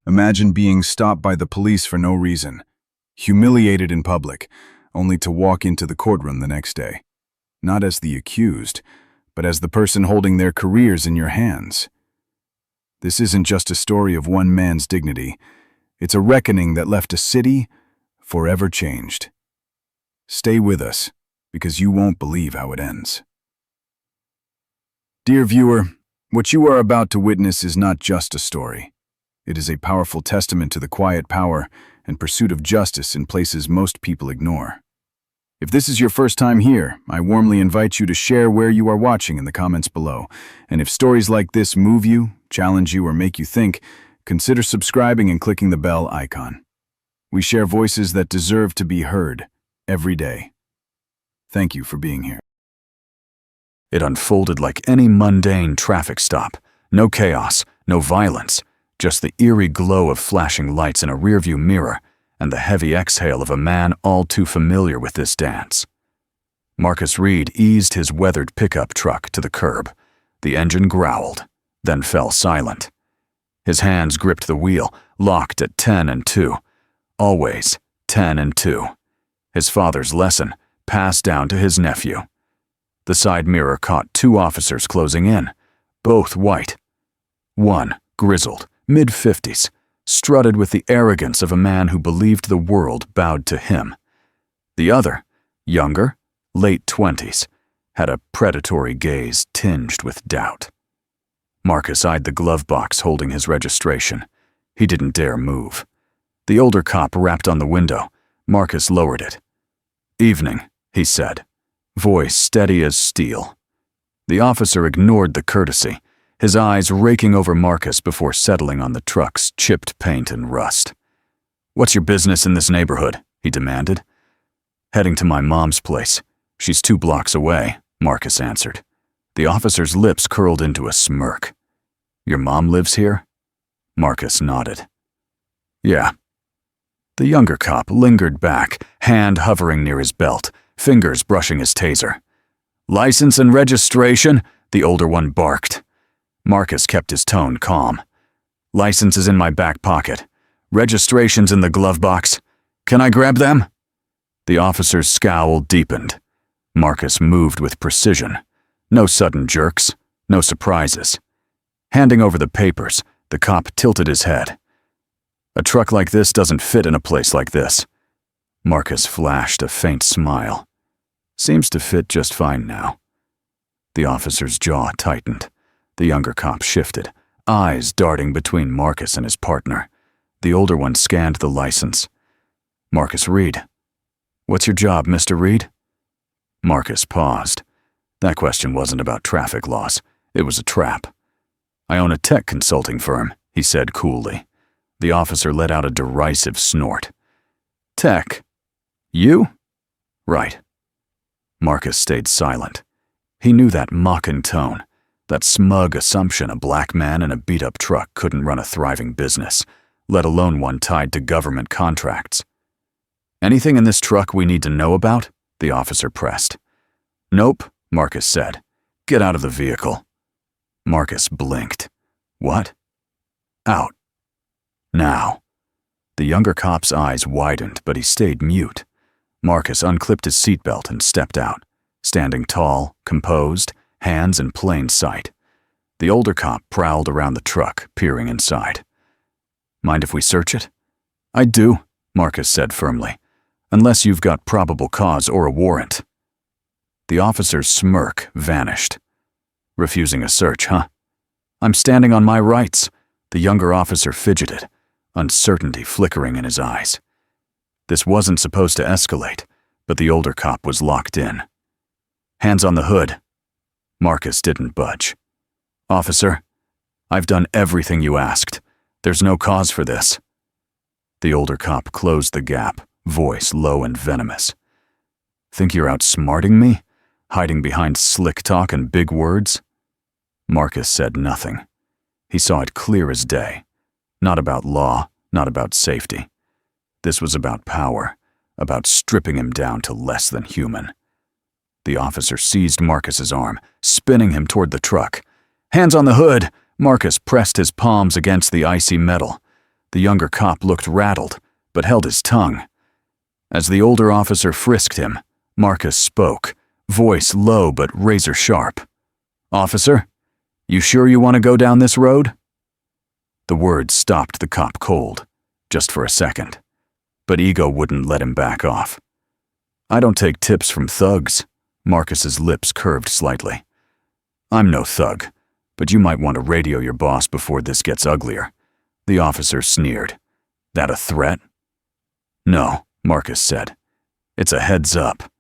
Imagine being stopped by the police for no reason, humiliated in public, only to walk into the courtroom the next day. Not as the accused, but as the person holding their careers in your hands. This isn't just a story of one man's dignity. It's a reckoning that left a city forever changed. Stay with us, because you won't believe how it ends. Dear viewer, what you are about to witness is not just a story. It is a powerful testament to the quiet power and pursuit of justice in places most people ignore. If this is your first time here, I warmly invite you to share where you are watching in the comments below. And if stories like this move you, challenge you, or make you think, consider subscribing and clicking the bell icon. We share voices that deserve to be heard every day. Thank you for being here. It unfolded like any mundane traffic stop. No chaos, no violence, just the eerie glow of flashing lights in a rearview mirror and the heavy exhale of a man all too familiar with this dance. Marcus Reed eased his weathered pickup truck to the curb. The engine growled, then fell silent. His hands gripped the wheel, locked at 10 and 2. Always 10 and 2. His father's lesson, passed down to his nephew. The side mirror caught two officers closing in, both white. One, grizzled, mid-50s, strutted with the arrogance of a man who believed the world bowed to him. The other, younger, late 20s, had a predatory gaze tinged with doubt. Marcus eyed the glove box holding his registration. He didn't dare move. The older cop rapped on the window. Marcus lowered it. "Evening," he said, voice steady as steel. The officer ignored the courtesy, his eyes raking over Marcus before settling on the truck's chipped paint and rust. "What's your business in this neighborhood?" he demanded. "Heading to my mom's place. She's 2 blocks away," Marcus answered. The officer's lips curled into a smirk. "Your mom lives here?" Marcus nodded. "Yeah." The younger cop lingered back, hand hovering near his belt, fingers brushing his taser. "License and registration?" the older one barked. Marcus kept his tone calm. "License is in my back pocket. Registration's in the glove box. Can I grab them?" The officer's scowl deepened. Marcus moved with precision. No sudden jerks, no surprises. Handing over the papers, the cop tilted his head. "A truck like this doesn't fit in a place like this." Marcus flashed a faint smile. "Seems to fit just fine now." The officer's jaw tightened. The younger cop shifted, eyes darting between Marcus and his partner. The older one scanned the license. "Marcus Reed." "What's your job, Mr. Reed?" Marcus paused. That question wasn't about traffic laws. It was a trap. "I own a tech consulting firm," he said coolly. The officer let out a derisive snort. "Tech? You?" "Right." Marcus stayed silent. He knew that mocking tone, that smug assumption a black man in a beat-up truck couldn't run a thriving business, let alone one tied to government contracts. "Anything in this truck we need to know about?" the officer pressed. "Nope," Marcus said. "Get out of the vehicle." Marcus blinked. "What?" "Out. Now." The younger cop's eyes widened, but he stayed mute. Marcus unclipped his seatbelt and stepped out, standing tall, composed, hands in plain sight. The older cop prowled around the truck, peering inside. "Mind if we search it?" "I do," Marcus said firmly, "unless you've got probable cause or a warrant." The officer's smirk vanished. "Refusing a search, huh?" "I'm standing on my rights." The younger officer fidgeted, uncertainty flickering in his eyes. This wasn't supposed to escalate, but the older cop was locked in. "Hands on the hood." Marcus didn't budge. "Officer, I've done everything you asked. There's no cause for this." The older cop closed the gap, voice low and venomous. "Think you're outsmarting me? Hiding behind slick talk and big words?" Marcus said nothing. He saw it clear as day. Not about law, not about safety. This was about power, about stripping him down to less than human. The officer seized Marcus's arm, spinning him toward the truck. "Hands on the hood!" Marcus pressed his palms against the icy metal. The younger cop looked rattled, but held his tongue. As the older officer frisked him, Marcus spoke, voice low but razor sharp. "Officer, you sure you want to go down this road?" The words stopped the cop cold, just for a second. But ego wouldn't let him back off. "I don't take tips from thugs." Marcus's lips curved slightly. "I'm no thug, but you might want to radio your boss before this gets uglier." The officer sneered. "That a threat?" "No," Marcus said. "It's a heads up."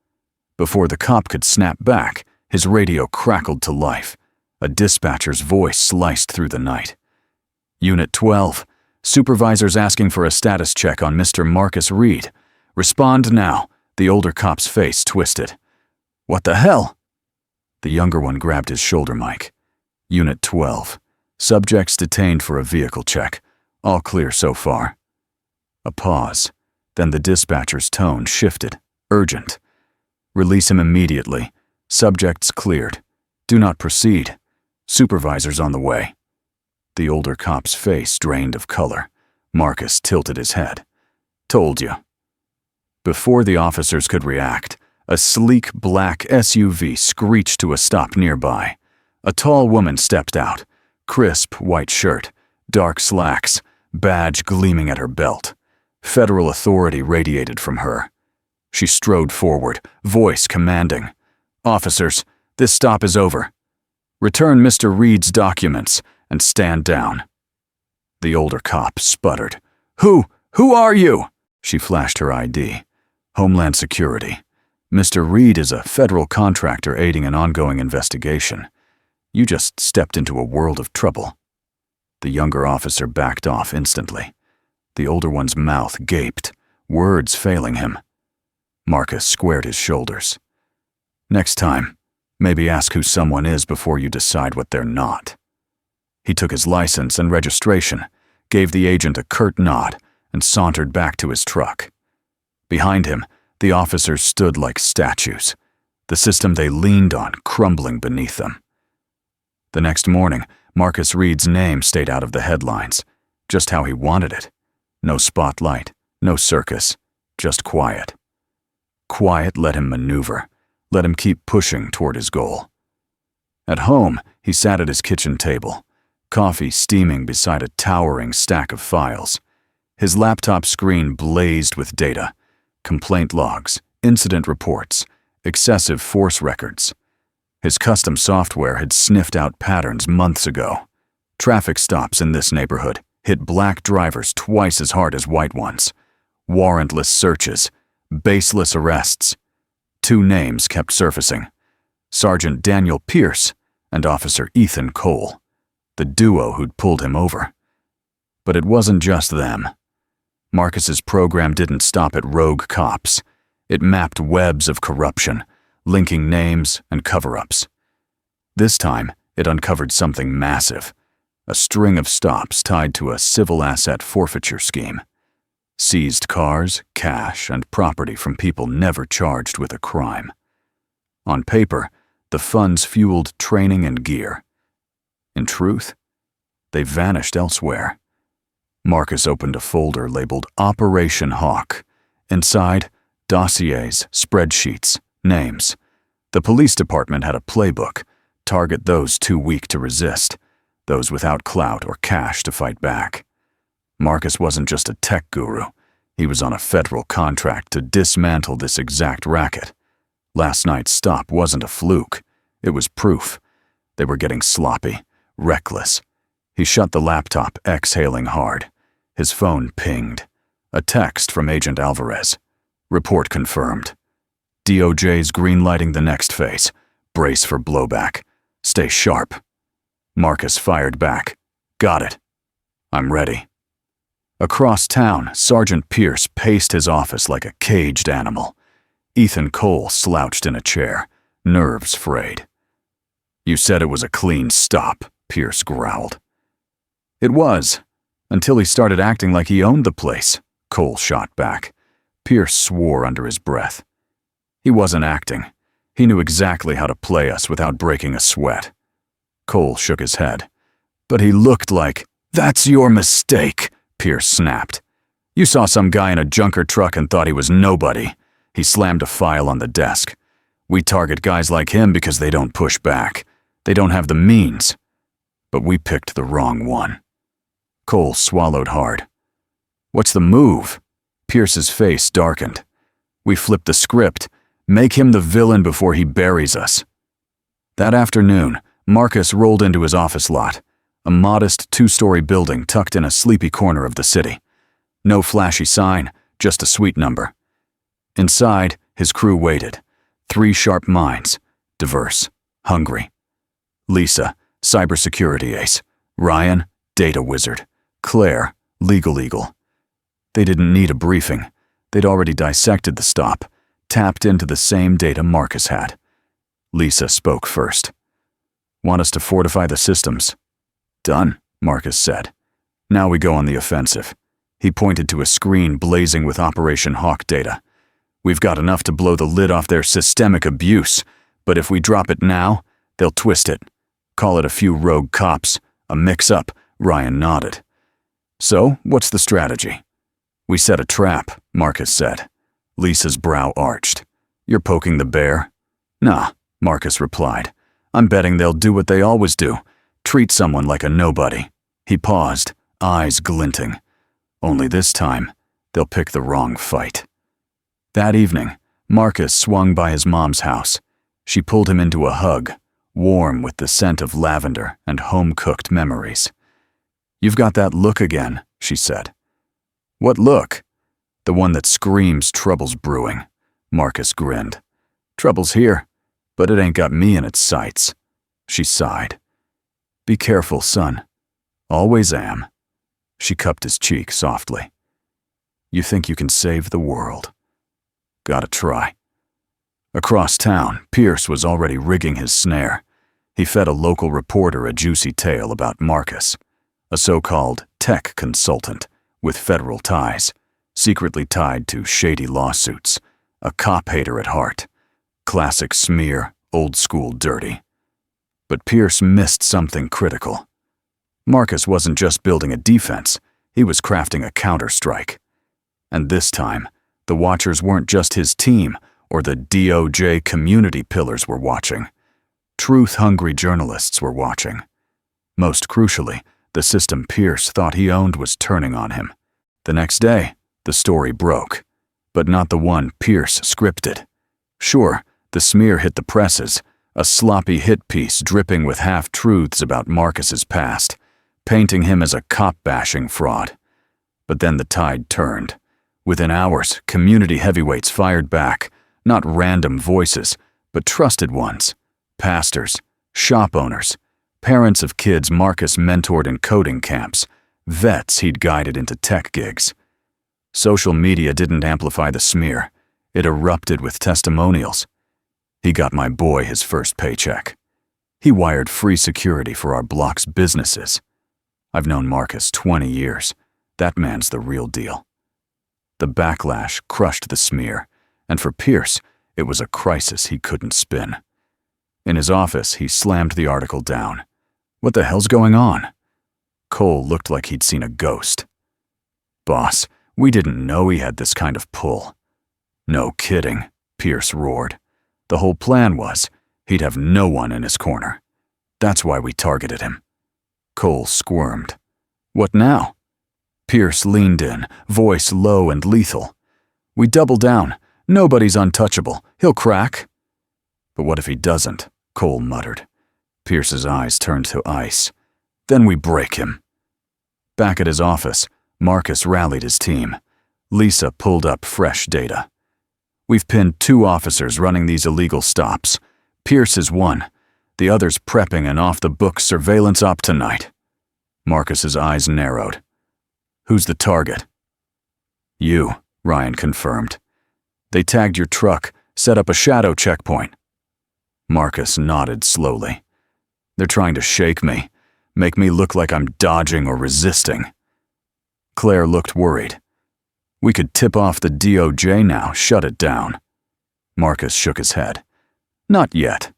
Before the cop could snap back, his radio crackled to life. A dispatcher's voice sliced through the night. "Unit 12, supervisor's asking for a status check on Mr. Marcus Reed. Respond now." The older cop's face twisted. "What the hell?" The younger one grabbed his shoulder mic. "Unit 12, subjects detained for a vehicle check. All clear so far." A pause. Then the dispatcher's tone shifted, urgent. "Release him immediately. Subjects cleared. Do not proceed. Supervisor's on the way." The older cop's face drained of color. Marcus tilted his head. "Told you." Before the officers could react, a sleek black SUV screeched to a stop nearby. A tall woman stepped out, crisp white shirt, dark slacks, badge gleaming at her belt. Federal authority radiated from her. She strode forward, voice commanding. "Officers, this stop is over. Return Mr. Reed's documents and stand down." The older cop sputtered. Who are you?" She flashed her ID. "Homeland Security. Mr. Reed is a federal contractor aiding an ongoing investigation. You just stepped into a world of trouble." The younger officer backed off instantly. The older one's mouth gaped, words failing him. Marcus squared his shoulders. "Next time, maybe ask who someone is before you decide what they're not." He took his license and registration, gave the agent a curt nod, and sauntered back to his truck. Behind him, the officers stood like statues, the system they leaned on crumbling beneath them. The next morning, Marcus Reed's name stayed out of the headlines, just how he wanted it. No spotlight, no circus, just quiet. Quiet let him maneuver, let him keep pushing toward his goal. At home, he sat at his kitchen table, coffee steaming beside a towering stack of files. His laptop screen blazed with data, complaint logs, incident reports, excessive force records. His custom software had sniffed out patterns months ago. Traffic stops in this neighborhood hit black drivers twice as hard as white ones. Warrantless searches, baseless arrests. Two names kept surfacing: Sergeant Daniel Pierce and Officer Ethan Cole, the duo who'd pulled him over. But it wasn't just them. Marcus's program didn't stop at rogue cops. It mapped webs of corruption, linking names and cover-ups. This time, it uncovered something massive: a string of stops tied to a civil asset forfeiture scheme. Seized cars, cash, and property from people never charged with a crime. On paper, the funds fueled training and gear. In truth, they vanished elsewhere. Marcus opened a folder labeled Operation Hawk. Inside, dossiers, spreadsheets, names. The police department had a playbook: target those too weak to resist, those without clout or cash to fight back. Marcus wasn't just a tech guru. He was on a federal contract to dismantle this exact racket. Last night's stop wasn't a fluke. It was proof. They were getting sloppy, reckless. He shut the laptop, exhaling hard. His phone pinged. A text from Agent Alvarez. Report confirmed. DOJ's greenlighting the next phase. Brace for blowback. Stay sharp. Marcus fired back. Got it. I'm ready. Across town, Sergeant Pierce paced his office like a caged animal. Ethan Cole slouched in a chair, nerves frayed. You said it was a clean stop, Pierce growled. It was, until he started acting like he owned the place, Cole shot back. Pierce swore under his breath. He wasn't acting. He knew exactly how to play us without breaking a sweat. Cole shook his head. But he looked like, "That's your mistake," Pierce snapped. "You saw some guy in a junker truck and thought he was nobody." He slammed a file on the desk. "We target guys like him because they don't push back. They don't have the means. But we picked the wrong one." Cole swallowed hard. "What's the move?" Pierce's face darkened. "We flip the script. Make him the villain before he buries us." That afternoon, Marcus rolled into his office lot, a modest two-story building tucked in a sleepy corner of the city. No flashy sign, just a suite number. Inside, his crew waited. 3 sharp minds, diverse, hungry. Lisa, cybersecurity ace. Ryan, data wizard. Claire, legal eagle. They didn't need a briefing. They'd already dissected the stop, tapped into the same data Marcus had. Lisa spoke first. "Want us to fortify the systems?" "Done," Marcus said. "Now we go on the offensive." He pointed to a screen blazing with Operation Hawk data. "We've got enough to blow the lid off their systemic abuse, but if we drop it now, they'll twist it. Call it a few rogue cops, a mix-up." Ryan nodded. "So, what's the strategy?" "We set a trap," Marcus said. Lisa's brow arched. "You're poking the bear?" "Nah," Marcus replied. "I'm betting they'll do what they always do, treat someone like a nobody." He paused, eyes glinting. "Only this time, they'll pick the wrong fight." That evening, Marcus swung by his mom's house. She pulled him into a hug, warm with the scent of lavender and home-cooked memories. "You've got that look again," she said. "What look?" "The one that screams trouble's brewing." Marcus grinned. "Trouble's here, but it ain't got me in its sights." She sighed. "Be careful, son." "Always am." She cupped his cheek softly. "You think you can save the world?" "Gotta try." Across town, Pierce was already rigging his snare. He fed a local reporter a juicy tale about Marcus, a so-called tech consultant with federal ties, secretly tied to shady lawsuits, a cop-hater at heart. Classic smear, old-school dirty. But Pierce missed something critical. Marcus wasn't just building a defense, he was crafting a counter-strike. And this time, the watchers weren't just his team or the DOJ community pillars were watching. Truth-hungry journalists were watching. Most crucially, the system Pierce thought he owned was turning on him. The next day, the story broke, but not the one Pierce scripted. Sure, the smear hit the presses, a sloppy hit piece dripping with half-truths about Marcus's past, painting him as a cop-bashing fraud. But then the tide turned. Within hours, community heavyweights fired back, not random voices, but trusted ones. Pastors, shop owners, parents of kids Marcus mentored in coding camps, vets he'd guided into tech gigs. Social media didn't amplify the smear. It erupted with testimonials. "He got my boy his first paycheck. He wired free security for our block's businesses. I've known Marcus 20 years. That man's the real deal." The backlash crushed the smear, and for Pierce, it was a crisis he couldn't spin. In his office, he slammed the article down. What the hell's going on? Cole looked like he'd seen a ghost. "Boss, we didn't know he had this kind of pull." "No kidding," Pierce roared. "The whole plan was, he'd have no one in his corner. That's why we targeted him." Cole squirmed. "What now?" Pierce leaned in, voice low and lethal. "We double down. Nobody's untouchable. He'll crack." "But what if he doesn't?" Cole muttered. Pierce's eyes turned to ice. "Then we break him." Back at his office, Marcus rallied his team. Lisa pulled up fresh data. "We've pinned 2 officers running these illegal stops. Pierce is one. The other's prepping an off-the-books surveillance op tonight." Marcus's eyes narrowed. "Who's the target?" "You," Ryan confirmed. "They tagged your truck, set up a shadow checkpoint." Marcus nodded slowly. "They're trying to shake me, make me look like I'm dodging or resisting." Claire looked worried. "We could tip off the DOJ now, shut it down." Marcus shook his head. "Not yet.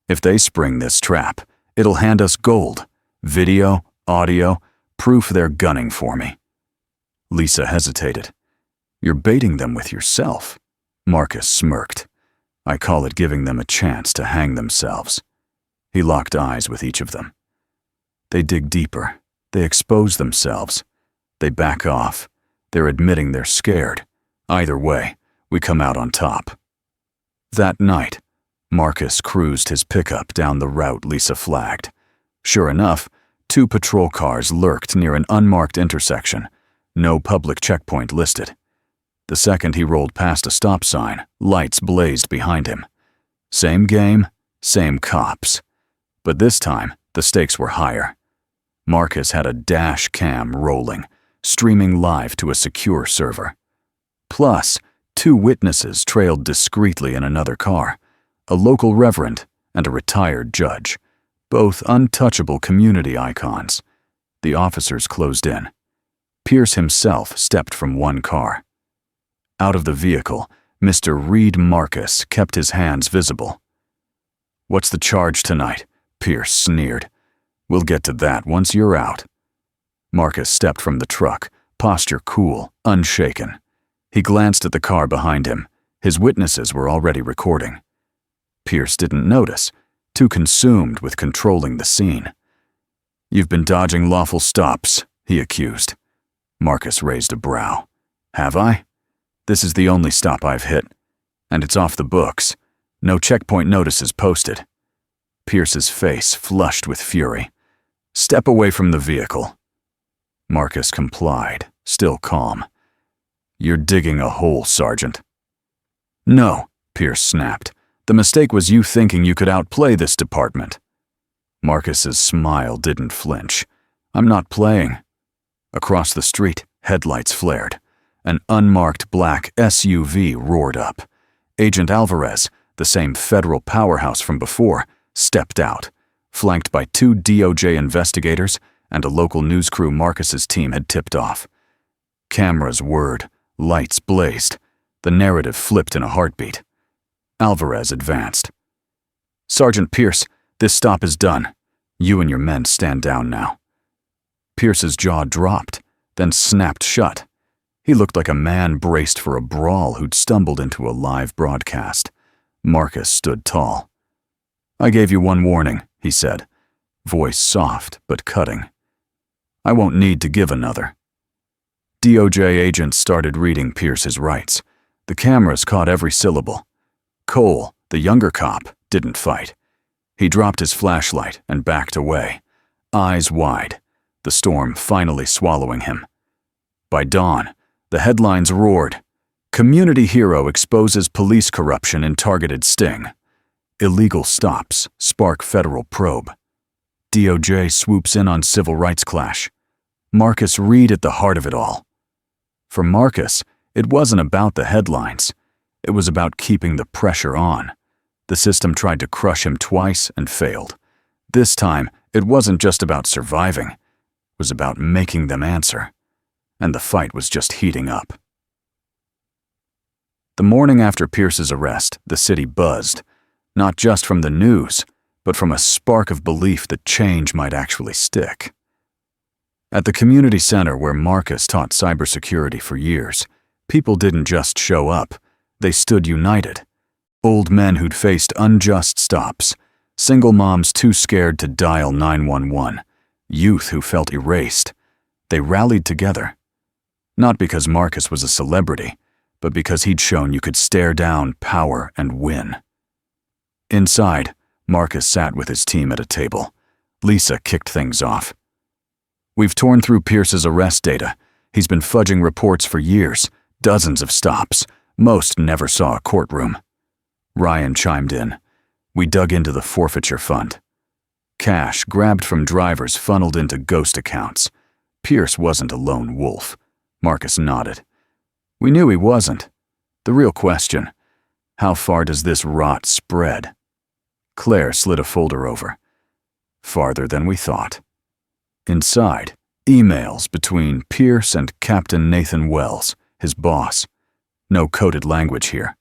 If they spring this trap, it'll hand us gold. Video, audio, proof they're gunning for me." Lisa hesitated. You're baiting them with yourself. Marcus smirked. I call it giving them a chance to hang themselves. He locked eyes with each of them. They dig deeper. They expose themselves. They back off. They're admitting they're scared. Either way, we come out on top. That night, Marcus cruised his pickup down the route Lisa flagged. Sure enough, 2 patrol cars lurked near an unmarked intersection. No public checkpoint listed. The second he rolled past a stop sign, lights blazed behind him. Same game, same cops. But this time, the stakes were higher. Marcus had a dash cam rolling, streaming live to a secure server. Plus, 2 witnesses trailed discreetly in another car, a local reverend and a retired judge, both untouchable community icons. The officers closed in. Pierce himself stepped from one car. Out of the vehicle, Mr. Reed Marcus kept his hands visible. "What's the charge tonight?" Pierce sneered. "We'll get to that once you're out." Marcus stepped from the truck, posture cool, unshaken. He glanced at the car behind him. His witnesses were already recording. Pierce didn't notice, too consumed with controlling the scene. "You've been dodging lawful stops," he accused. Marcus raised a brow. "Have I? This is the only stop I've hit. And it's off the books. No checkpoint notices posted." Pierce's face flushed with fury. "Step away from the vehicle." Marcus complied, still calm. "You're digging a hole, Sergeant." "No," Pierce snapped. "The mistake was you thinking you could outplay this department." Marcus's smile didn't flinch. "I'm not playing." Across the street, headlights flared. An unmarked black SUV roared up. Agent Alvarez, the same federal powerhouse from before, stepped out, flanked by 2 DOJ investigators and a local news crew Marcus's team had tipped off. Cameras whirred, lights blazed. The narrative flipped in a heartbeat. Alvarez advanced. "Sergeant Pierce, this stop is done. You and your men stand down now." Pierce's jaw dropped, then snapped shut. He looked like a man braced for a brawl who'd stumbled into a live broadcast. Marcus stood tall. "I gave you one warning," he said, voice soft but cutting. "I won't need to give another." DOJ agents started reading Pierce's rights. The cameras caught every syllable. Cole, the younger cop, didn't fight. He dropped his flashlight and backed away, eyes wide, the storm finally swallowing him. By dawn, the headlines roared. "Community hero exposes police corruption in targeted sting." "Illegal stops spark federal probe." DOJ swoops in on civil rights clash. Marcus Reed at the heart of it all. For Marcus, it wasn't about the headlines. It was about keeping the pressure on. The system tried to crush him twice and failed. This time, it wasn't just about surviving. It was about making them answer. And the fight was just heating up. The morning after Pierce's arrest, the city buzzed, not just from the news, but from a spark of belief that change might actually stick. At the community center where Marcus taught cybersecurity for years, people didn't just show up, they stood united. Old men who'd faced unjust stops, single moms too scared to dial 911, youth who felt erased. They rallied together. Not because Marcus was a celebrity, but because he'd shown you could stare down power and win. Inside, Marcus sat with his team at a table. Lisa kicked things off. "We've torn through Pierce's arrest data. He's been fudging reports for years, dozens of stops. Most never saw a courtroom." Ryan chimed in. "We dug into the forfeiture fund. Cash grabbed from drivers funneled into ghost accounts. Pierce wasn't a lone wolf." Marcus nodded. "We knew he wasn't. The real question, how far does this rot spread?" Claire slid a folder over. "Farther than we thought." Inside, emails between Pierce and Captain Nathan Wells, his boss. No coded language here.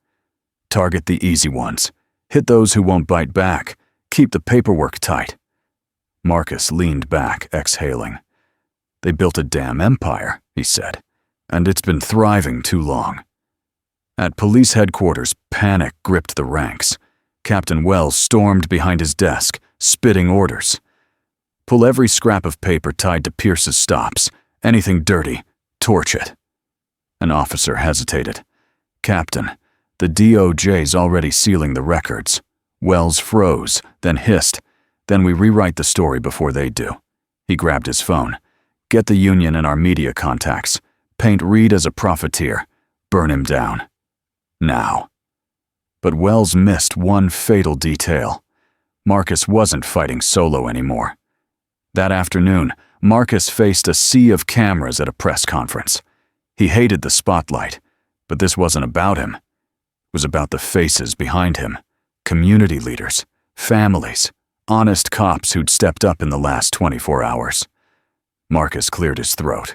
"Target the easy ones. Hit those who won't bite back. Keep the paperwork tight." Marcus leaned back, exhaling. "They built a damn empire," he said. and it's been thriving too long. At police headquarters, panic gripped the ranks. Captain Wells stormed behind his desk, spitting orders. Pull every scrap of paper tied to Pierce's stops. Anything dirty, torch it. An officer hesitated. Captain, the DOJ's already sealing the records. Wells froze, then hissed. Then we rewrite the story before they do. He grabbed his phone. Get the union and our media contacts. Paint Reed as a profiteer. Burn him down. Now. But Wells missed one fatal detail. Marcus wasn't fighting solo anymore. That afternoon, Marcus faced a sea of cameras at a press conference. He hated the spotlight, but this wasn't about him. It was about the faces behind him. Community leaders, families, honest cops who'd stepped up in the last 24 hours. Marcus cleared his throat.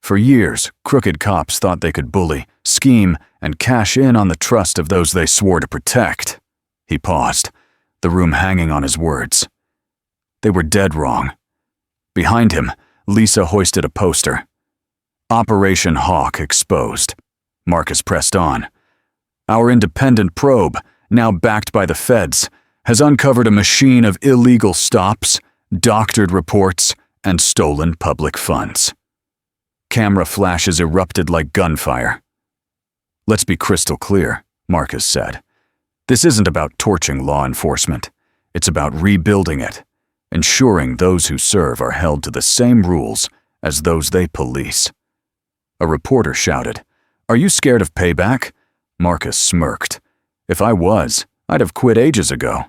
For years, crooked cops thought they could bully, scheme, and cash in on the trust of those they swore to protect. He paused, the room hanging on his words. They were dead wrong. Behind him, Lisa hoisted a poster. Operation Hawk exposed. Marcus pressed on. Our independent probe, now backed by the feds, has uncovered a machine of illegal stops, doctored reports, and stolen public funds. Camera flashes erupted like gunfire. Let's be crystal clear, Marcus said. This isn't about torching law enforcement. It's about rebuilding it, ensuring those who serve are held to the same rules as those they police. A reporter shouted, "Are you scared of payback?" Marcus smirked. If I was, I'd have quit ages ago.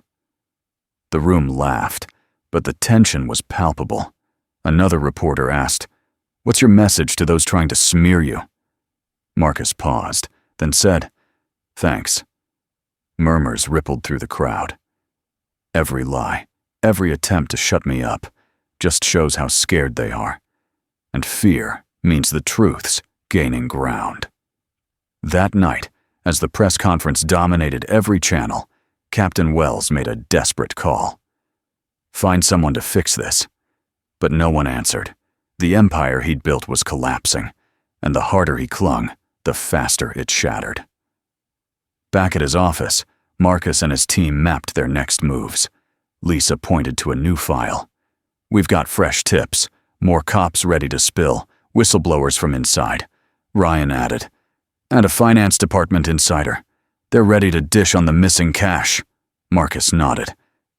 The room laughed, but the tension was palpable. Another reporter asked, "What's your message to those trying to smear you?" Marcus paused, then said, "Thanks." Murmurs rippled through the crowd. Every lie, every attempt to shut me up, just shows how scared they are. And fear means the truth's gaining ground. That night, as the press conference dominated every channel, Captain Wells made a desperate call. Find someone to fix this. But no one answered. The empire he'd built was collapsing, and the harder he clung, the faster it shattered. Back at his office, Marcus and his team mapped their next moves. Lisa pointed to a new file. We've got fresh tips, more cops ready to spill, whistleblowers from inside. Ryan added, and a finance department insider. They're ready to dish on the missing cash. Marcus nodded.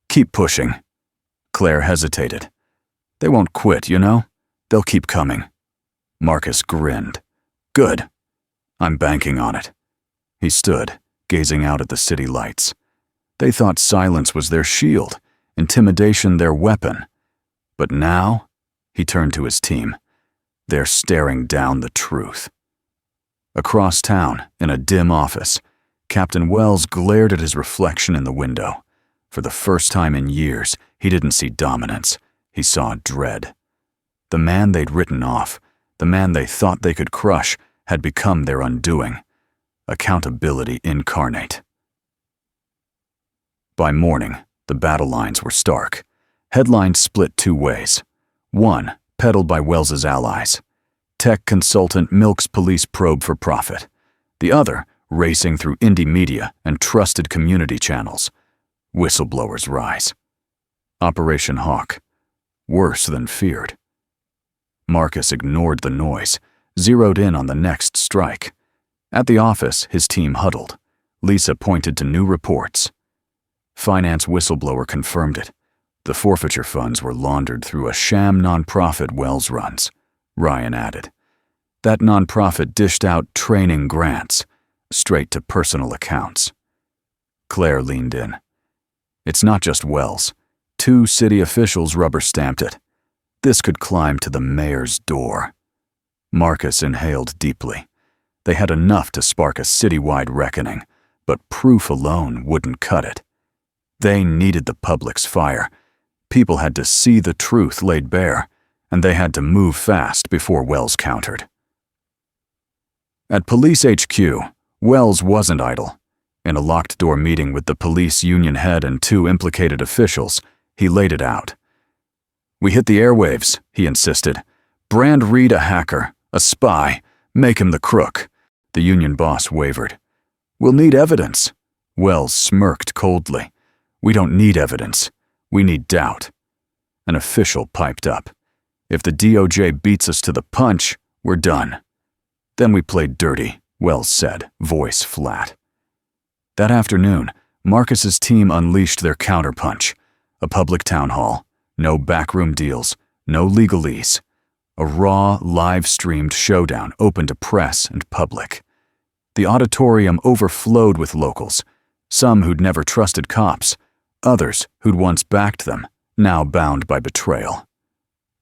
Keep pushing. Claire hesitated. They won't quit, you know? They'll keep coming. Marcus grinned. Good. I'm banking on it. He stood, gazing out at the city lights. They thought silence was their shield, intimidation their weapon. But now, he turned to his team. They're staring down the truth. Across town, in a dim office, Captain Wells glared at his reflection in the window. For the first time in years, he didn't see dominance. He saw dread. The man they'd written off, the man they thought they could crush, had become their undoing. Accountability incarnate. By morning, the battle lines were stark. Headlines split two ways. One, peddled by Wells's allies. Tech consultant milks police probe for profit. The other, racing through indie media and trusted community channels. Whistleblowers rise. Operation Hawk. Worse than feared. Marcus ignored the noise, zeroed in on the next strike. At the office, his team huddled. Lisa pointed to new reports. Finance whistleblower confirmed it. The forfeiture funds were laundered through a sham nonprofit Wells runs, Ryan added. That nonprofit dished out training grants, straight to personal accounts. Claire leaned in. It's not just Wells. 2 city officials rubber-stamped it. This could climb to the mayor's door. Marcus inhaled deeply. They had enough to spark a citywide reckoning, but proof alone wouldn't cut it. They needed the public's fire. People had to see the truth laid bare, and they had to move fast before Wells countered. At Police HQ, Wells wasn't idle. In a locked-door meeting with the police union head and 2 implicated officials, he laid it out. We hit the airwaves, he insisted. Brand Reed a hacker, a spy, Make him the crook. The union boss wavered. We'll need evidence. Wells smirked coldly. We don't need evidence. We need doubt. An official piped up. If the DOJ beats us to the punch, we're done. Then we played dirty, Wells said, voice flat. That afternoon, Marcus's team unleashed their counterpunch. A public town hall, no backroom deals, no legalese. A raw, live-streamed showdown open to press and public. The auditorium overflowed with locals, some who'd never trusted cops, others who'd once backed them, now bound by betrayal.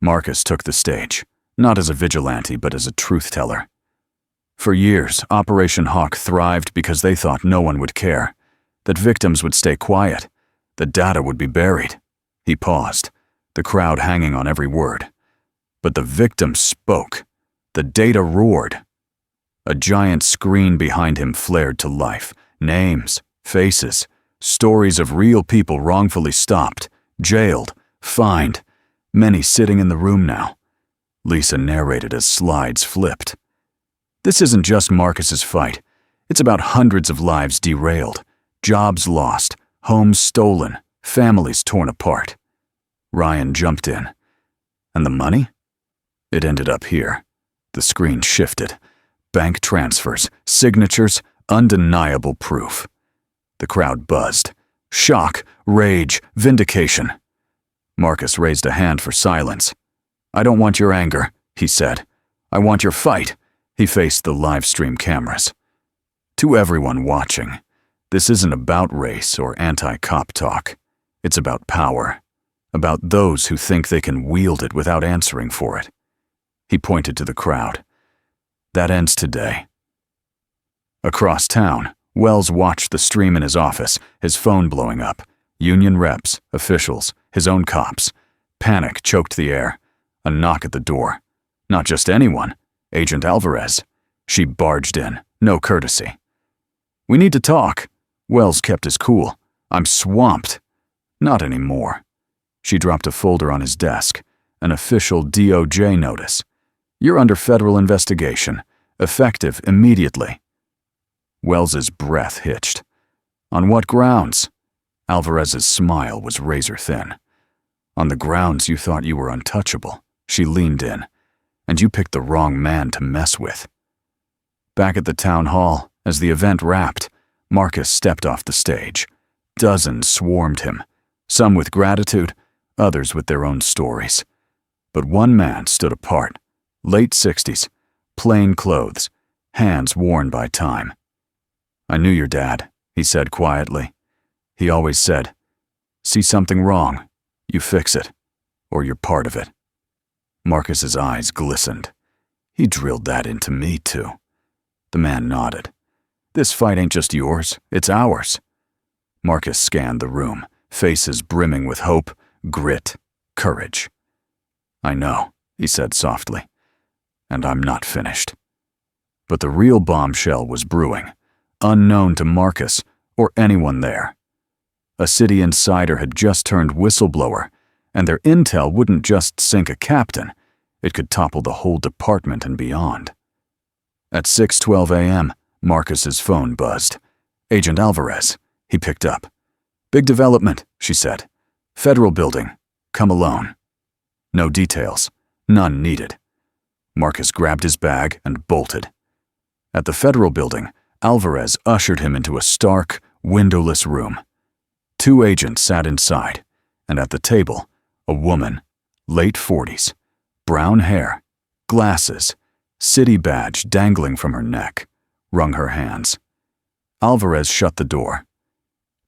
Marcus took the stage, not as a vigilante but as a truth-teller. For years, Operation Hawk thrived because they thought no one would care, that victims would stay quiet, that data would be buried. He paused, the crowd hanging on every word. But the victims spoke. The data roared. A giant screen behind him flared to life. Names, faces, stories of real people wrongfully stopped, jailed, fined, many sitting in the room now. Lisa narrated as slides flipped. This isn't just Marcus's fight. It's about hundreds of lives derailed, jobs lost, homes stolen, families torn apart. Ryan jumped in. And the money? It ended up here. The screen shifted. Bank transfers, signatures, undeniable proof. The crowd buzzed. Shock, rage, vindication. Marcus raised a hand for silence. I don't want your anger, he said. I want your fight. He faced the live stream cameras. To everyone watching, this isn't about race or anti-cop talk. It's about power. About those who think they can wield it without answering for it. He pointed to the crowd. That ends today. Across town, Wells watched the stream in his office, his phone blowing up. Union reps, officials, his own cops. Panic choked the air. A knock at the door. Not just anyone. Agent Alvarez. She barged in, no courtesy. We need to talk. Wells kept his cool. I'm swamped. Not anymore. She dropped a folder on his desk. An official DOJ notice. You're under federal investigation. Effective immediately. Wells's breath hitched. On what grounds? Alvarez's smile was razor thin. On the grounds you thought you were untouchable. She leaned in. And you picked the wrong man to mess with. Back at the town hall, as the event wrapped, Marcus stepped off the stage. Dozens swarmed him, some with gratitude, others with their own stories. But one man stood apart, late 60s, plain clothes, hands worn by time. I knew your dad, he said quietly. He always said, see something wrong, you fix it, or you're part of it. Marcus's eyes glistened. He drilled that into me too. The man nodded. This fight ain't just yours, it's ours. Marcus scanned the room, faces brimming with hope, grit, courage. I know, he said softly, and I'm not finished. But the real bombshell was brewing, unknown to Marcus or anyone there. A city insider had just turned whistleblower, and their intel wouldn't just sink a captain, it could topple the whole department and beyond. At 6:12 a.m., Marcus's phone buzzed. Agent Alvarez. He picked up. Big development, she said. Federal building. Come alone. No details. None needed. Marcus grabbed his bag and bolted. At the federal building, Alvarez ushered him into a stark, windowless room. 2 agents sat inside, and at the table, a woman, late 40s, brown hair, glasses, city badge dangling from her neck, wrung her hands. Alvarez shut the door.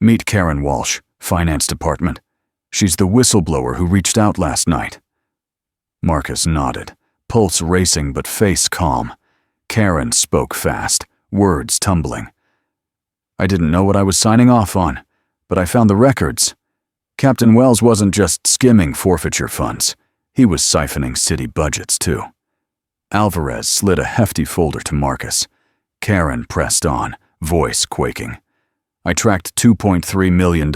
Meet Karen Walsh, Finance Department. She's the whistleblower who reached out last night. Marcus nodded, pulse racing but face calm. Karen spoke fast, words tumbling. I didn't know what I was signing off on, but I found the records. Captain Wells wasn't just skimming forfeiture funds. He was siphoning city budgets, too. Alvarez slid a hefty folder to Marcus. Karen pressed on, voice quaking. I tracked $2.3 million.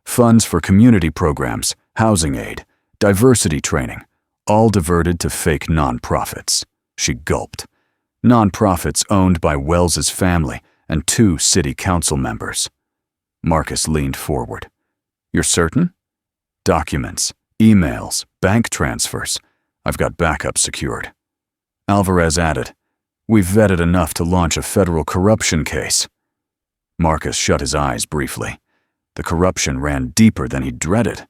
Funds for community programs, housing aid, diversity training, all diverted to fake nonprofits. She gulped. nonprofits owned by Wells's family and 2 city council members. Marcus leaned forward. You're certain? Documents, emails, bank transfers. I've got backup secured. Alvarez added, We've vetted enough to launch a federal corruption case. Marcus shut his eyes briefly. The corruption ran deeper than he dreaded,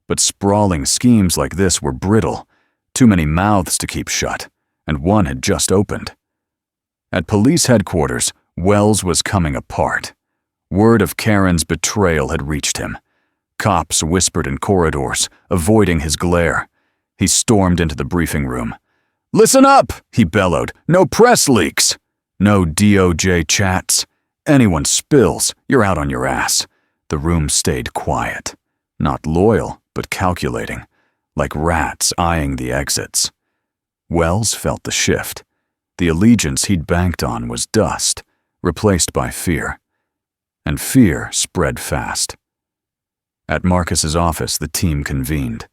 but sprawling schemes like this were brittle, too many mouths to keep shut, and one had just opened. At police headquarters, Wells was coming apart. Word of Karen's betrayal had reached him. Cops whispered in corridors, avoiding his glare. He stormed into the briefing room. Listen up, he bellowed. No press leaks. No DOJ chats. Anyone spills, you're out on your ass. The room stayed quiet. Not loyal, but calculating. Like rats eyeing the exits. Wells felt the shift. The allegiance he'd banked on was dust, replaced by fear. And fear spread fast. At Marcus's office, the team convened.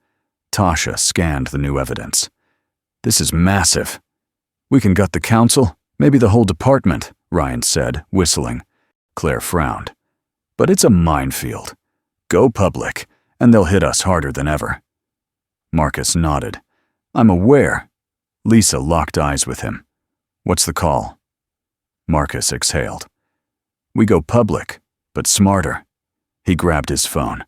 Tasha scanned the new evidence. This is massive. We can gut the council, maybe the whole department, Ryan said, whistling. Claire frowned. But it's a minefield. Go public, and they'll hit us harder than ever. Marcus nodded. I'm aware. Lisa locked eyes with him. What's the call? Marcus exhaled. We go public, but smarter. He grabbed his phone.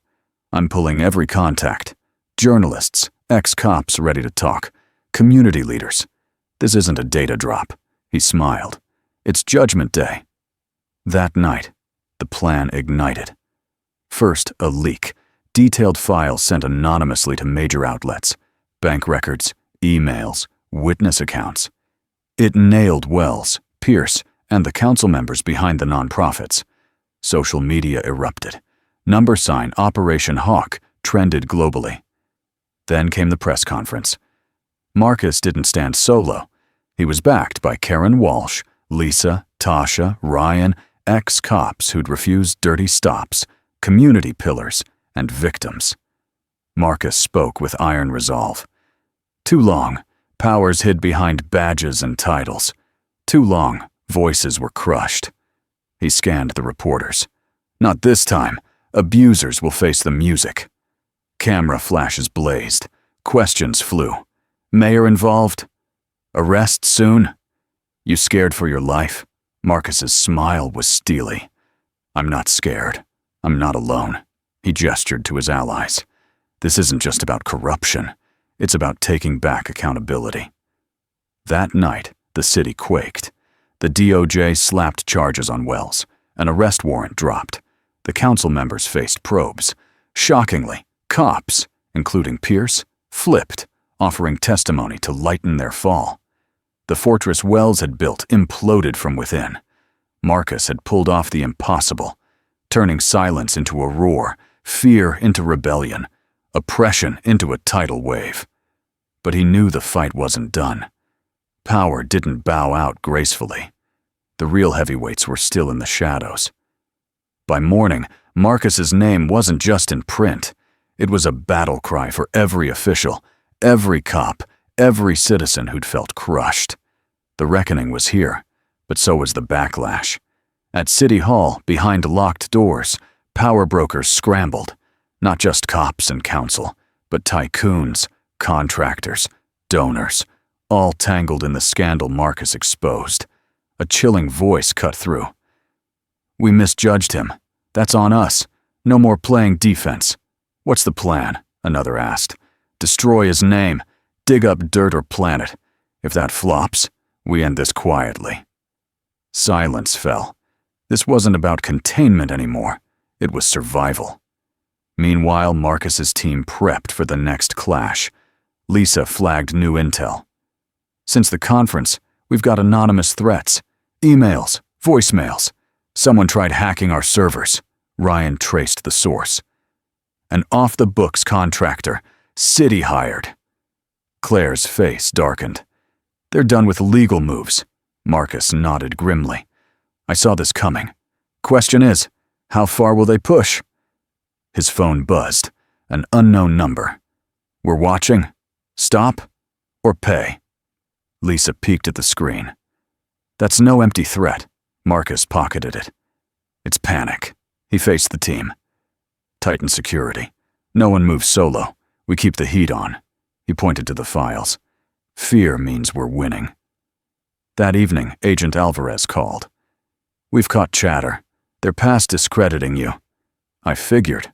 I'm pulling every contact. Journalists, ex-cops ready to talk, community leaders. This isn't a data drop. He smiled. It's Judgment Day. That night, the plan ignited. First, a leak. Detailed files sent anonymously to major outlets. Bank records, emails, witness accounts. It nailed Wells, Pierce, and the council members behind the nonprofits. Social media erupted. Number sign Operation Hawk trended globally. Then came the press conference. Marcus didn't stand solo. He was backed by Karen Walsh, Lisa, Tasha, Ryan, ex-cops who'd refused dirty stops, community pillars, and victims. Marcus spoke with iron resolve. Too long, powers hid behind badges and titles. Too long, voices were crushed. He scanned the reporters. Not this time. Abusers will face the music. Camera flashes blazed. Questions flew. Mayor involved? Arrest soon? You scared for your life? Marcus's smile was steely. I'm not scared. I'm not alone. He gestured to his allies. This isn't just about corruption. It's about taking back accountability. That night, the city quaked. The DOJ slapped charges on Wells. An arrest warrant dropped. The council members faced probes. Shockingly, cops, including Pierce, flipped, offering testimony to lighten their fall. The fortress Wells had built imploded from within. Marcus had pulled off the impossible, turning silence into a roar, fear into rebellion, oppression into a tidal wave. But he knew the fight wasn't done. Power didn't bow out gracefully. The real heavyweights were still in the shadows. By morning, Marcus's name wasn't just in print. It was a battle cry for every official, every cop, every citizen who'd felt crushed. The reckoning was here, but so was the backlash. At City Hall, behind locked doors, power brokers scrambled. Not just cops and council, but tycoons, contractors, donors, all tangled in the scandal Marcus exposed. A chilling voice cut through. We misjudged him. That's on us. No more playing defense. What's the plan? Another asked. Destroy his name. Dig up dirt or planet. If that flops, we end this quietly. Silence fell. This wasn't about containment anymore. It was survival. Meanwhile, Marcus's team prepped for the next clash. Lisa flagged new intel. Since the conference, we've got anonymous threats. Emails, voicemails. Someone tried hacking our servers. Ryan traced the source. An off-the-books contractor, City hired. Claire's face darkened. They're done with legal moves. Marcus nodded grimly. I saw this coming. Question is, how far will they push? His phone buzzed. An unknown number. We're watching? Stop? Or pay? Lisa peeked at the screen. That's no empty threat. Marcus pocketed it. It's panic. He faced the team. Tighten security. No one moves solo. We keep the heat on. He pointed to the files. Fear means we're winning. That evening, Agent Alvarez called. We've caught chatter. They're past discrediting you. I figured.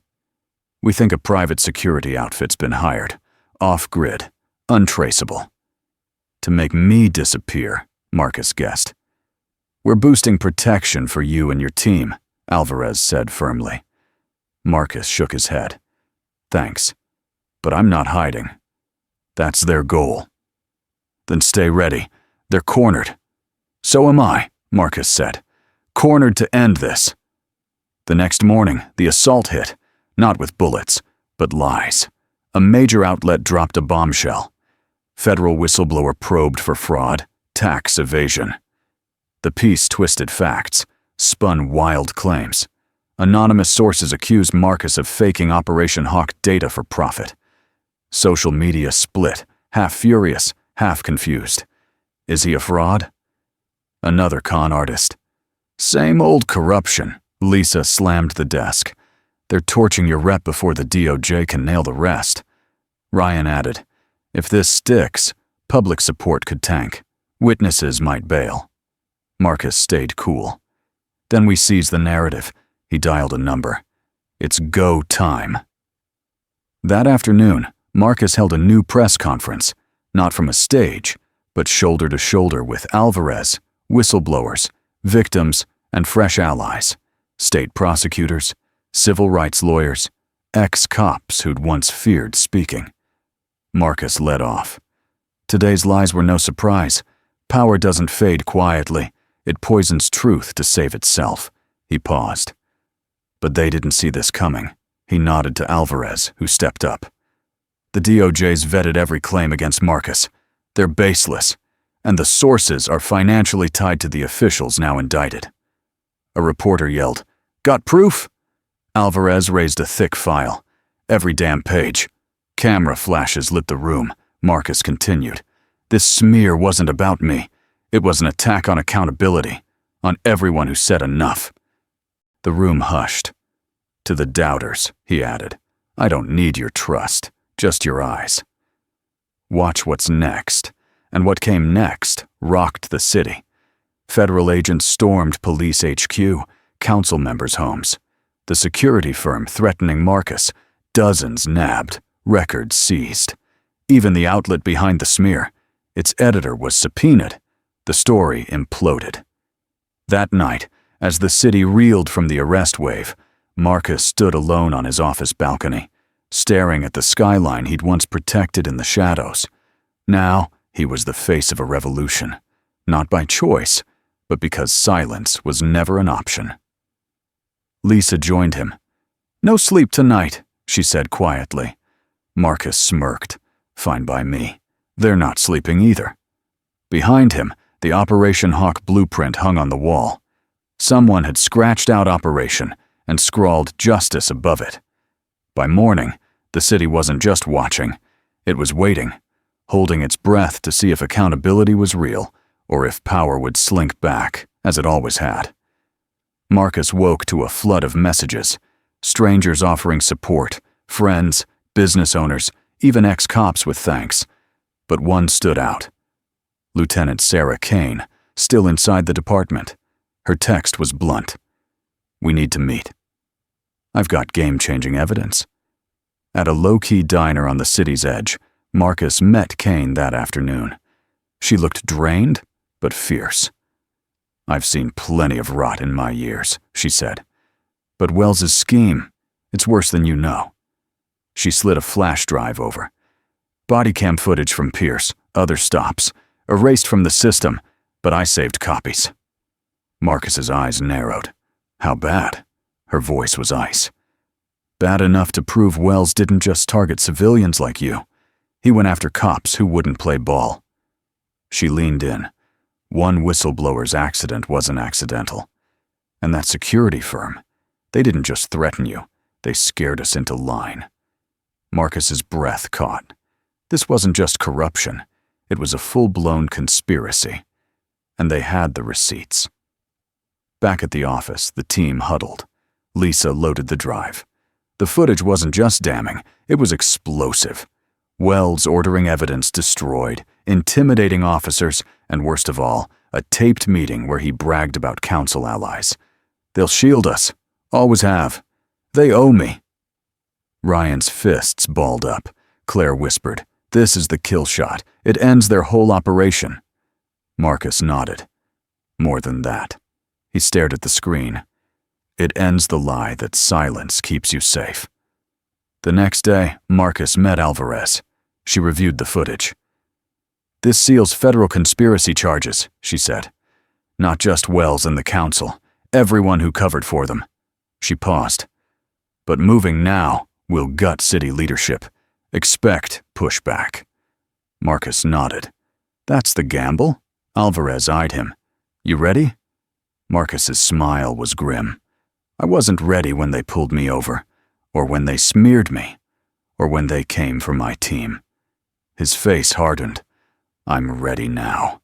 We think a private security outfit's been hired. Off-grid. Untraceable. To make me disappear, Marcus guessed. We're boosting protection for you and your team, Alvarez said firmly. Marcus shook his head. Thanks. But I'm not hiding. That's their goal. Then stay ready. They're cornered. So am I, Marcus said. Cornered to end this. The next morning, the assault hit, not with bullets, but lies. A major outlet dropped a bombshell. Federal whistleblower probed for fraud, tax evasion. The piece twisted facts, spun wild claims. Anonymous sources accused Marcus of faking Operation Hawk data for profit. Social media split, half furious, half confused. Is he a fraud? Another con artist. Same old corruption. Lisa slammed the desk. They're torching your rep before the DOJ can nail the rest. Ryan added, if this sticks, public support could tank. Witnesses might bail. Marcus stayed cool. Then we seized the narrative. He dialed a number. It's go time. That afternoon, Marcus held a new press conference, not from a stage, but shoulder to shoulder with Alvarez, whistleblowers, victims, and fresh allies, state prosecutors, civil rights lawyers, ex-cops who'd once feared speaking. Marcus led off. Today's lies were no surprise. Power doesn't fade quietly. It poisons truth to save itself. He paused. But they didn't see this coming. He nodded to Alvarez, who stepped up. The DOJ's vetted every claim against Marcus. They're baseless, and the sources are financially tied to the officials now indicted. A reporter yelled, "Got proof?" Alvarez raised a thick file. Every damn page. Camera flashes lit the room. Marcus continued. This smear wasn't about me. It was an attack on accountability, on everyone who said enough. The room hushed. To the doubters, he added, I don't need your trust, just your eyes. Watch what's next. And what came next rocked the city. Federal agents stormed police HQ, council members' homes. The security firm threatening Marcus, dozens nabbed, records seized. Even the outlet behind the smear, its editor was subpoenaed. The story imploded. That night, as the city reeled from the arrest wave, Marcus stood alone on his office balcony, staring at the skyline he'd once protected in the shadows. Now, he was the face of a revolution, not by choice, but because silence was never an option. Lisa joined him. No sleep tonight, she said quietly. Marcus smirked. Fine by me. They're not sleeping either. Behind him, the Operation Hawk blueprint hung on the wall. Someone had scratched out Operation and scrawled Justice above it. By morning, the city wasn't just watching, it was waiting, holding its breath to see if accountability was real or if power would slink back, as it always had. Marcus woke to a flood of messages, strangers offering support, friends, business owners, even ex-cops with thanks. But one stood out. Lieutenant Sarah Kane, still inside the department. Her text was blunt. We need to meet. I've got game-changing evidence. At a low-key diner on the city's edge, Marcus met Kane that afternoon. She looked drained, but fierce. I've seen plenty of rot in my years, she said. But Wells's scheme, it's worse than you know. She slid a flash drive over. Body cam footage from Pierce, other stops, erased from the system, but I saved copies. Marcus's eyes narrowed. How bad? Her voice was ice. Bad enough to prove Wells didn't just target civilians like you. He went after cops who wouldn't play ball. She leaned in. One whistleblower's accident wasn't accidental. And that security firm, they didn't just threaten you, they scared us into line. Marcus's breath caught. This wasn't just corruption. It was a full-blown conspiracy. and they had the receipts. Back at the office, the team huddled. Lisa loaded the drive. The footage wasn't just damning, it was explosive. Wells ordering evidence destroyed, intimidating officers, and worst of all, a taped meeting where he bragged about council allies. "They'll shield us. Always have. They owe me." Ryan's fists balled up. Claire whispered, "This is the kill shot. It ends their whole operation." Marcus nodded. "More than that." He stared at the screen. "It ends the lie that silence keeps you safe." The next day, Marcus met Alvarez. She reviewed the footage. "This seals federal conspiracy charges," she said. "Not just Wells and the council, everyone who covered for them." She paused. "But moving now will gut city leadership. Expect pushback." Marcus nodded. "That's the gamble?" Alvarez eyed him. "You ready?" Marcus's smile was grim. "I wasn't ready when they pulled me over, or when they smeared me, or when they came for my team." His face hardened. "I'm ready now."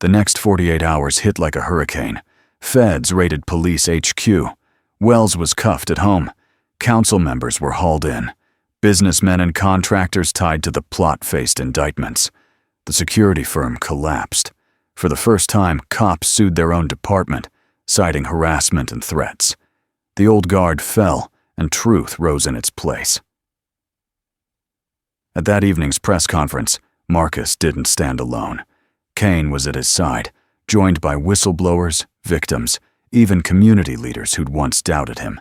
The next 48 hours hit like a hurricane. Feds raided police HQ. Wells was cuffed at home. Council members were hauled in. Businessmen and contractors tied to the plot faced indictments. The security firm collapsed. For the first time, cops sued their own department, citing harassment and threats. The old guard fell, and truth rose in its place. At that evening's press conference, Marcus didn't stand alone. Kane was at his side, joined by whistleblowers, victims, even community leaders who'd once doubted him.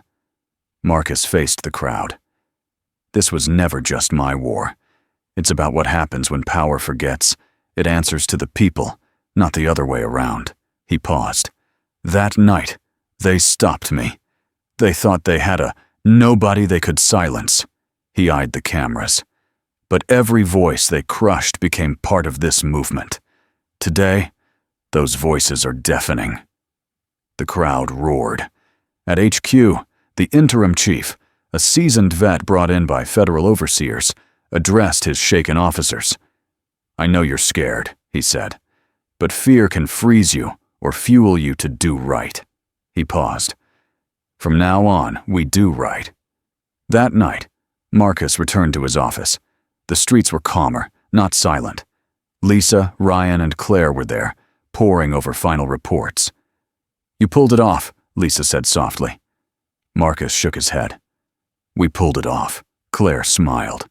Marcus faced the crowd. "This was never just my war. It's about what happens when power forgets. It answers to the people, not the other way around." He paused. "That night, they stopped me. They thought they had a nobody they could silence." He eyed the cameras. "But every voice they crushed became part of this movement. Today, those voices are deafening." The crowd roared. At HQ, the interim chief, a seasoned vet brought in by federal overseers, addressed his shaken officers. "I know you're scared," he said, "but fear can freeze you or fuel you to do right." He paused. "From now on, we do right." That night, Marcus returned to his office. The streets were calmer, not silent. Lisa, Ryan, and Claire were there, poring over final reports. "You pulled it off," Lisa said softly. Marcus shook his head. "We pulled it off." Claire smiled.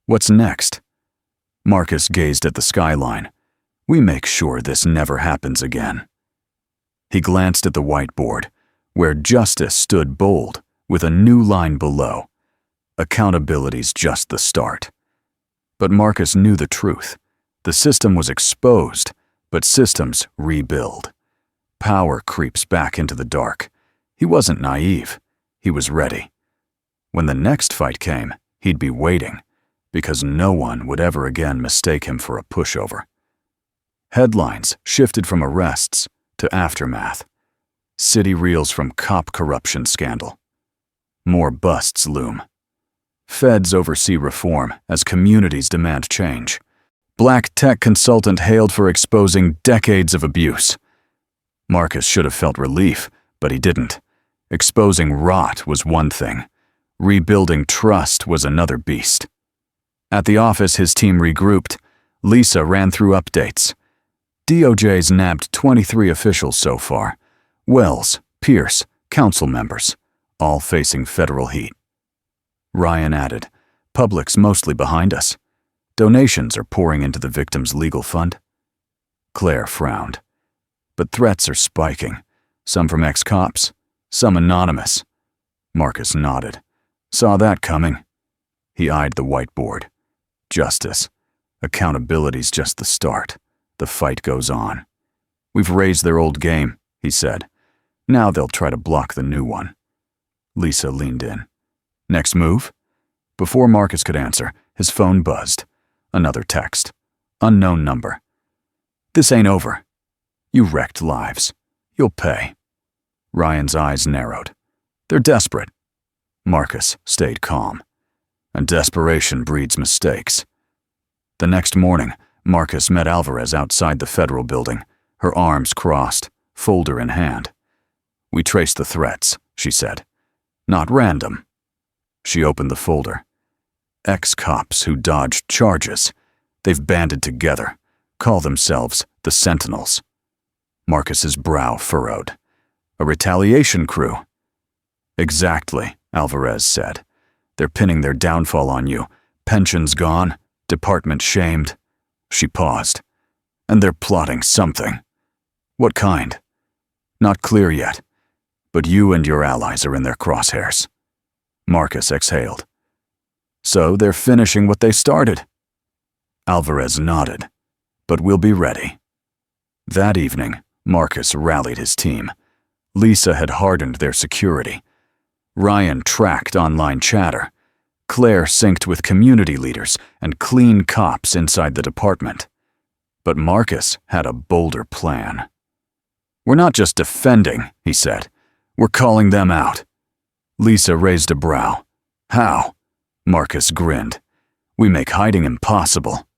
"What's next?" Marcus gazed at the skyline. "We make sure this never happens again." He glanced at the whiteboard, where justice stood bold, with a new line below. Accountability's just the start. But Marcus knew the truth. The system was exposed, but systems rebuild. Power creeps back into the dark. He wasn't naive. He was ready. When the next fight came, he'd be waiting, because no one would ever again mistake him for a pushover. Headlines shifted from arrests to aftermath. City reels from cop corruption scandal. More busts loom. Feds oversee reform as communities demand change. Black tech consultant hailed for exposing decades of abuse. Marcus should have felt relief, but he didn't. Exposing rot was one thing. Rebuilding trust was another beast. At the office, his team regrouped. Lisa ran through updates. DOJ's nabbed 23 officials so far. Wells, Pierce, council members, all facing federal heat. Ryan added, "Public's mostly behind us. Donations are pouring into the victim's legal fund." Claire frowned. "But threats are spiking. Some from ex-cops, some anonymous." Marcus nodded. "Saw that coming." He eyed the whiteboard. "Justice. Accountability's just the start. The fight goes on. We've raised their old game," he said. "Now they'll try to block the new one." Lisa leaned in. "Next move?" Before Marcus could answer, his phone buzzed. Another text. Unknown number. "This ain't over. You wrecked lives. You'll pay." Ryan's eyes narrowed. "They're desperate." Marcus stayed calm. And desperation breeds mistakes. The next morning, Marcus met Alvarez outside the federal building. her arms crossed, folder in hand. "We traced the threats," she said. "Not random." She opened the folder. Ex-cops who dodged charges. They've banded together, call themselves the Sentinels. Marcus's brow furrowed. "A retaliation crew." "Exactly," Alvarez said. "They're pinning their downfall on you. Pensions gone, department shamed." She paused. "And they're plotting something." "What kind?" "Not clear yet, but you and your allies are in their crosshairs." Marcus exhaled. "So they're finishing what they started." Alvarez nodded. "But we'll be ready." That evening, Marcus rallied his team. Lisa had hardened their security. Ryan tracked online chatter. Claire synced with community leaders and clean cops inside the department. But Marcus had a bolder plan. "We're not just defending," he said. "We're calling them out." Lisa raised a brow. "How?" Marcus grinned. "We make hiding impossible."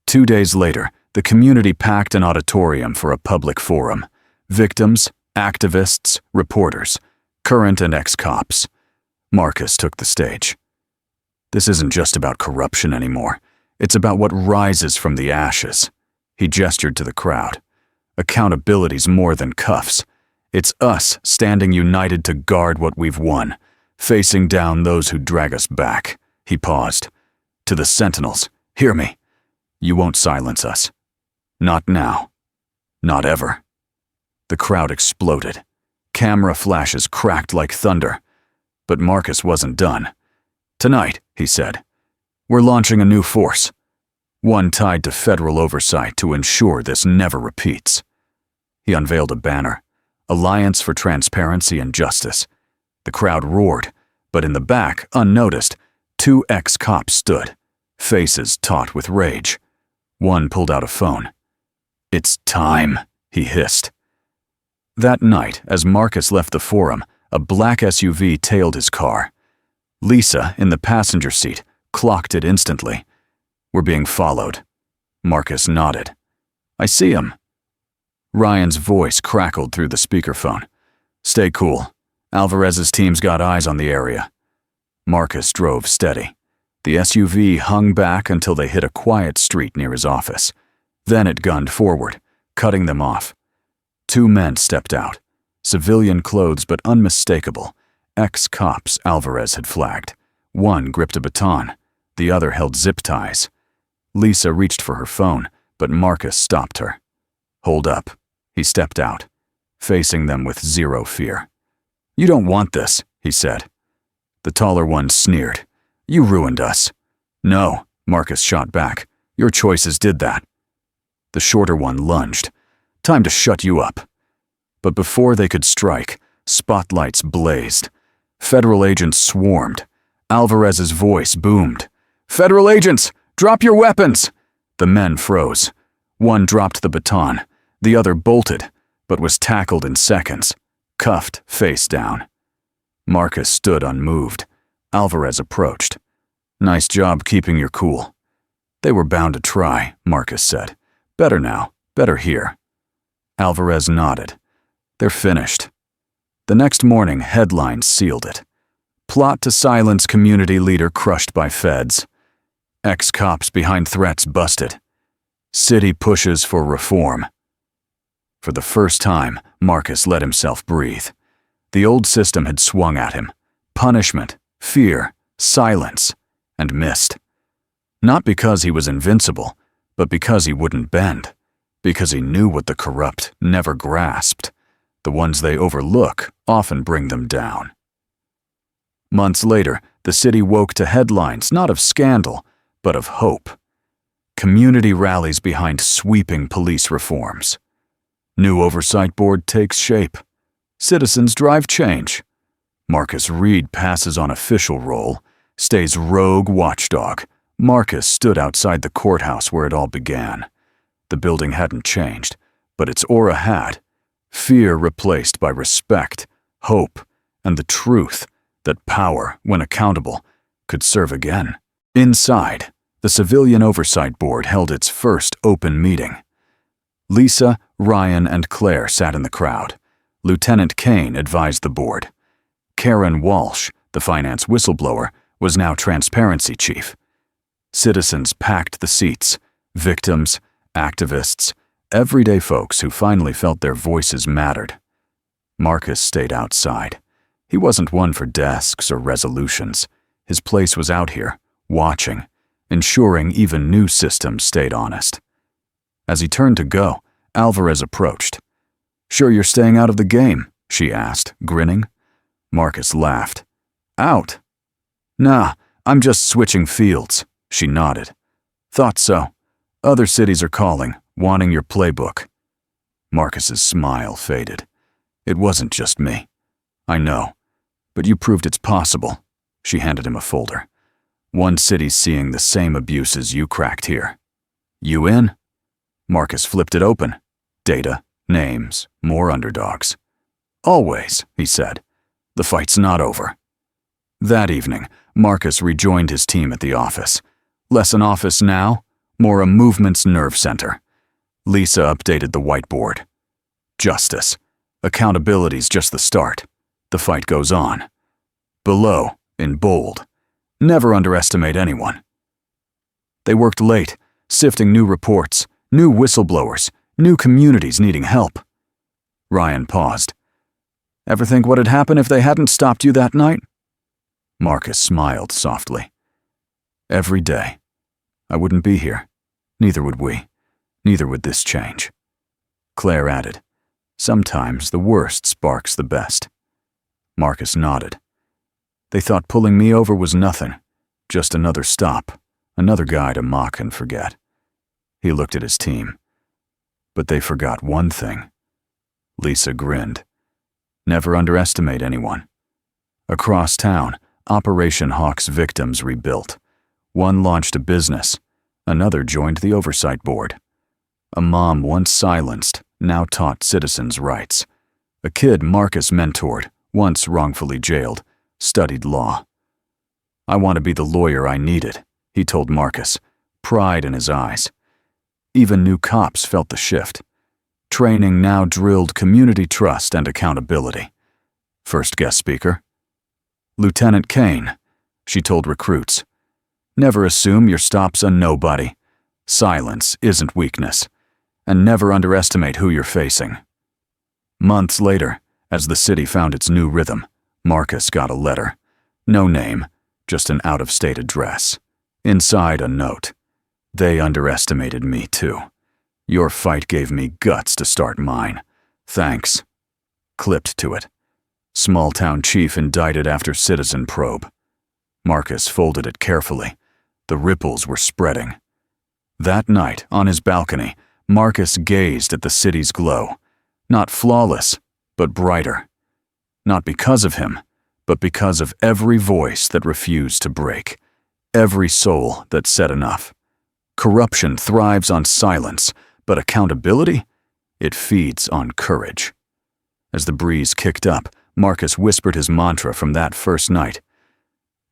2 days later, the community packed an auditorium for a public forum. Victims, activists, reporters, current and ex-cops. Marcus took the stage. "This isn't just about corruption anymore. It's about what rises from the ashes." He gestured to the crowd. "Accountability's more than cuffs. It's us standing united to guard what we've won, facing down those who drag us back." He paused. "To the Sentinels, hear me. You won't silence us. Not now. Not ever." The crowd exploded. Camera flashes cracked like thunder. But Marcus wasn't done. "Tonight," he said, "we're launching a new force. One tied to federal oversight to ensure this never repeats." He unveiled a banner. "Alliance for Transparency and Justice." The crowd roared, but in the back, unnoticed, 2 ex-cops stood, faces taut with rage. One pulled out a phone. "It's time," he hissed. That night, as Marcus left the forum, a black SUV tailed his car. Lisa, in the passenger seat, clocked it instantly. "We're being followed." Marcus nodded. "I see him." Ryan's voice crackled through the speakerphone. "Stay cool. Alvarez's team's got eyes on the area." Marcus drove steady. The SUV hung back until they hit a quiet street near his office. Then it gunned forward, cutting them off. 2 men stepped out, civilian clothes but unmistakable, ex-cops Alvarez had flagged. One gripped a baton, the other held zip ties. Lisa reached for her phone, but Marcus stopped her. "Hold up." He stepped out, facing them with zero fear. "You don't want this," he said. The taller one sneered. "You ruined us." "No," Marcus shot back. "Your choices did that." The shorter one lunged. "Time to shut you up." But before they could strike, spotlights blazed. Federal agents swarmed. Alvarez's voice boomed. "Federal agents, drop your weapons!" The men froze. One dropped the baton. The other bolted, but was tackled in seconds, cuffed face down. Marcus stood unmoved. Alvarez approached. "Nice job keeping your cool." "They were bound to try," Marcus said. "Better now, better here." Alvarez nodded. "They're finished." The next morning, headlines sealed it. "Plot to silence community leader crushed by feds." "Ex-cops behind threats busted." "City pushes for reform." For the first time, Marcus let himself breathe. The old system had swung at him. Punishment, fear, silence, and missed. Not because he was invincible, but because he wouldn't bend. Because he knew what the corrupt never grasped. The ones they overlook often bring them down. Months later, the city woke to headlines not of scandal, but of hope. Community rallies behind sweeping police reforms. New oversight board takes shape. Citizens drive change. Marcus Reed passes on official role, stays rogue watchdog. Marcus stood outside the courthouse where it all began. The building hadn't changed, but its aura had. Fear replaced by respect, hope, and the truth that power, when accountable, could serve again. Inside, the Civilian Oversight Board held its first open meeting. Lisa, Ryan, and Claire sat in the crowd. Lieutenant Kane advised the board. Karen Walsh, the finance whistleblower, was now transparency chief. Citizens packed the seats. Victims, activists, everyday folks who finally felt their voices mattered. Marcus stayed outside. He wasn't one for desks or resolutions. His place was out here, watching, ensuring even new systems stayed honest. As he turned to go, Alvarez approached. "Sure you're staying out of the game?" she asked, grinning. Marcus laughed. "Out?" "Nah, I'm just switching fields," she nodded. "Thought so. Other cities are calling, wanting your playbook." Marcus's smile faded. "It wasn't just me. I know. But you proved it's possible." She handed him a folder. "One city's seeing the same abuses you cracked here. You in?" Marcus flipped it open. Data, names, more underdogs. "Always," he said. "The fight's not over." That evening, Marcus rejoined his team at the office. Less an office now, more a movement's nerve center. Lisa updated the whiteboard. Justice. Accountability's just the start. The fight goes on. Below, in bold, never underestimate anyone. They worked late, sifting new reports, new whistleblowers, new communities needing help. Ryan paused. "Ever think what'd happen if they hadn't stopped you that night?" Marcus smiled softly. "Every day. I wouldn't be here. Neither would we. Neither would this change." Claire added, "Sometimes the worst sparks the best." Marcus nodded. "They thought pulling me over was nothing. Just another stop, another guy to mock and forget." He looked at his team. "But they forgot one thing." Lisa grinned. "Never underestimate anyone." Across town, Operation Hawk's victims rebuilt. One launched a business. Another joined the oversight board. A mom once silenced, now taught citizens' rights. A kid Marcus mentored, once wrongfully jailed, studied law. "I want to be the lawyer I needed," he told Marcus, pride in his eyes. Even new cops felt the shift. Training now drilled community trust and accountability. First guest speaker. "Lieutenant Kane," she told recruits. "Never assume your stop's a nobody. Silence isn't weakness. And never underestimate who you're facing." Months later, as the city found its new rhythm, Marcus got a letter. No name, just an out-of-state address. Inside a note. "They underestimated me too. Your fight gave me guts to start mine. Thanks." Clipped to it. "Small-town chief indicted after citizen probe." Marcus folded it carefully. The ripples were spreading. That night, on his balcony, Marcus gazed at the city's glow. Not flawless, but brighter. Not because of him, but because of every voice that refused to break. Every soul that said enough. Corruption thrives on silence, but accountability? It feeds on courage. As the breeze kicked up, Marcus whispered his mantra from that first night.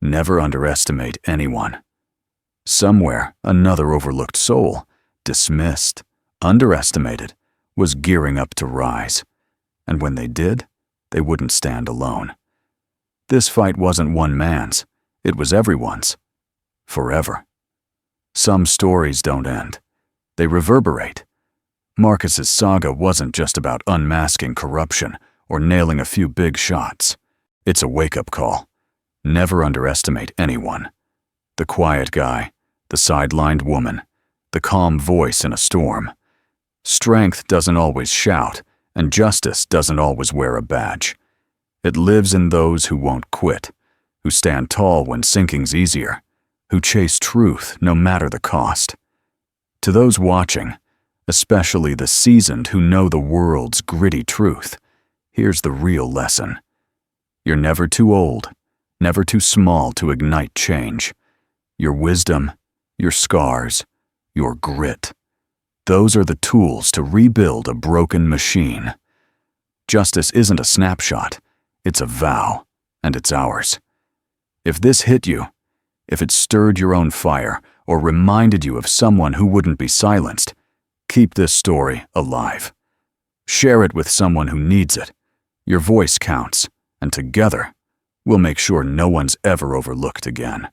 Never underestimate anyone. Somewhere, another overlooked soul, dismissed, underestimated, was gearing up to rise. And when they did, they wouldn't stand alone. This fight wasn't one man's, it was everyone's. Forever. Some stories don't end. They reverberate. Marcus's saga wasn't just about unmasking corruption or nailing a few big shots. It's a wake-up call. Never underestimate anyone. The quiet guy, the sidelined woman, the calm voice in a storm. Strength doesn't always shout, and justice doesn't always wear a badge. It lives in those who won't quit, who stand tall when sinking's easier, who chase truth no matter the cost. To those watching, especially the seasoned who know the world's gritty truth, here's the real lesson. You're never too old, never too small to ignite change. Your wisdom, your scars, your grit. Those are the tools to rebuild a broken machine. Justice isn't a snapshot, it's a vow, and it's ours. If this hit you, if it stirred your own fire or reminded you of someone who wouldn't be silenced, Keep this story alive. Share it with someone who needs it. Your voice counts, and together, we'll make sure no one's ever overlooked again.